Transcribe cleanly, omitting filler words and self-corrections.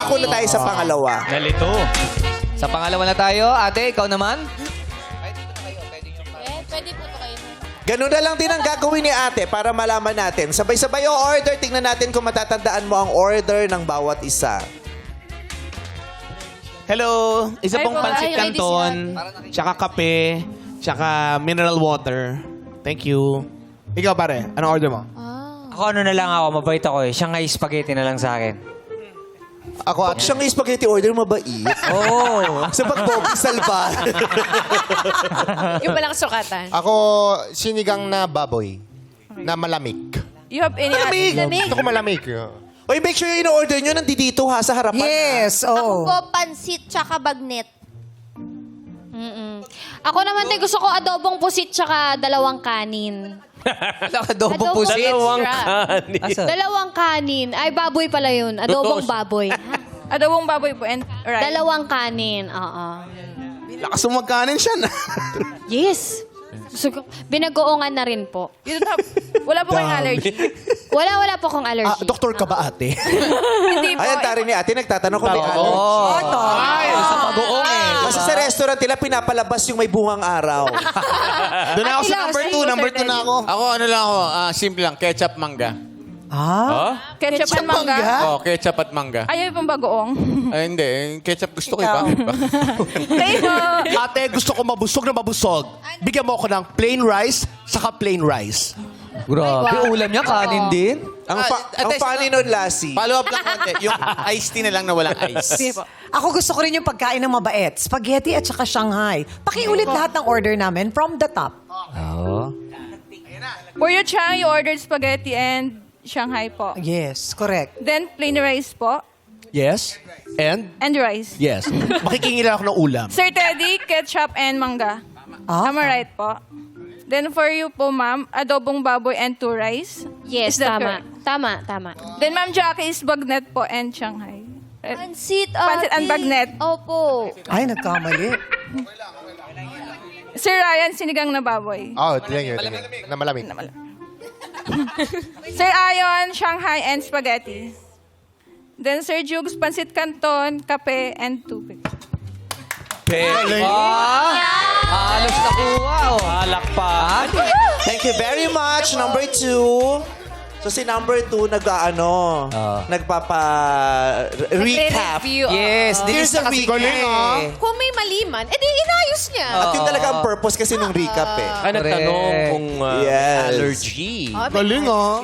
Dako na tayo sa pangalawa. Nalito. Sa pangalawa na tayo. Ate, ikaw naman? Pwede po ito kayo. Ganun na lang din ang gagawin ni ate para malaman natin. Sabay-sabay yung order. Tingnan natin kung matatandaan mo ang order ng bawat isa. Hello. Isa Ay, pong po, pansit ay, ready canton, tsaka kape, tsaka mineral water. Thank you. Ikaw pare, anong order mo? Ako ano na lang ako, mabait ako eh. Shanghai spaghetti na lang sa akin. Pag siyang spaghetti order, mabait. Oo. Sa pagbobisal ba? Yung palang sukatan. Ako, sinigang na baboy. Na malamig. You have any Gusto ko malamig. Oy, make sure yung in-order nyo nandito ha, sa harapan. Yes, Ako oo. po, pansit tsaka bagnet. Ako naman din gusto ko adobong pusit tsaka dalawang kanin. Adobong pusit. Dalawang Sarap. kanin. Asa? Dalawang kanin. Ay, baboy pala yun. Adobong baboy. Adobong baboy po and rice. Dalawang kanin. Oo. Lakas mo magkanin siya na. Yes. Gusto ko, binagoongan na rin po. You don't have, wala po kayong allergy. Wala po kong allergy. Doktor ka ba ate? Hindi po. Ay, ang tari ni ate, nagtatanong kung may allergy. Ay, sa pag-uong eh. Kasi sa restaurant nila, pinapalabas yung may bungang araw. Doon ako sa Ate number Lars, 2. sir, Number 2 na ako. Ako ano lang ako, simple lang, ketchup mangga. Ketchup and mangga. Oh, ketchup at mangga. Ayaw yung pang bagoong. Ay, hindi, ketchup gusto ko eh. Bakit ba? Kayo. Ate, gusto ko mabusog na mabusog. Bigyan mo ako ng plain rice, saka plain rice. Grabe, ulam niya, kanin din. Ang Ate, funny nun, Lassie. Follow up lang konti. Yung iced tea na lang na walang ice. Ako gusto ko rin yung pagkain ng mabait. Spaghetti at saka Shanghai. Pakiulit lahat ng order namin from the top. For your chang, you ordered spaghetti and Shanghai po. Yes, correct. Then plain rice po. Yes. And? And rice. Yes. Makikingin lang ako ng ulam. Sir Teddy, ketchup and mangga. Tama right po. Then for you po, ma'am, adobong baboy and 2 rice. Yes, Is that tama. correct? Tama. Then ma'am Jackie is bagnet po and Shanghai. Pansit, Pansit and bagnet. Opo. Ay, nagkamali. Sir Ryan, sinigang na baboy. Oh, tingnan yun. Na malamig. Sir Ayon, Shanghai and spaghetti. Then Sir Jukes, pansit canton, kape, and tubig. Halos nakuha, oh. Palakpak. Thank you very much. Number 2. So si number 2 nagpapa-recap. Yes, Here's a recap. Kung may maliman, edi inayos niya. At yun talaga ang purpose kasi ng recap eh. Ay, nagtanong Correct. kung Yes. allergy. Galing ah.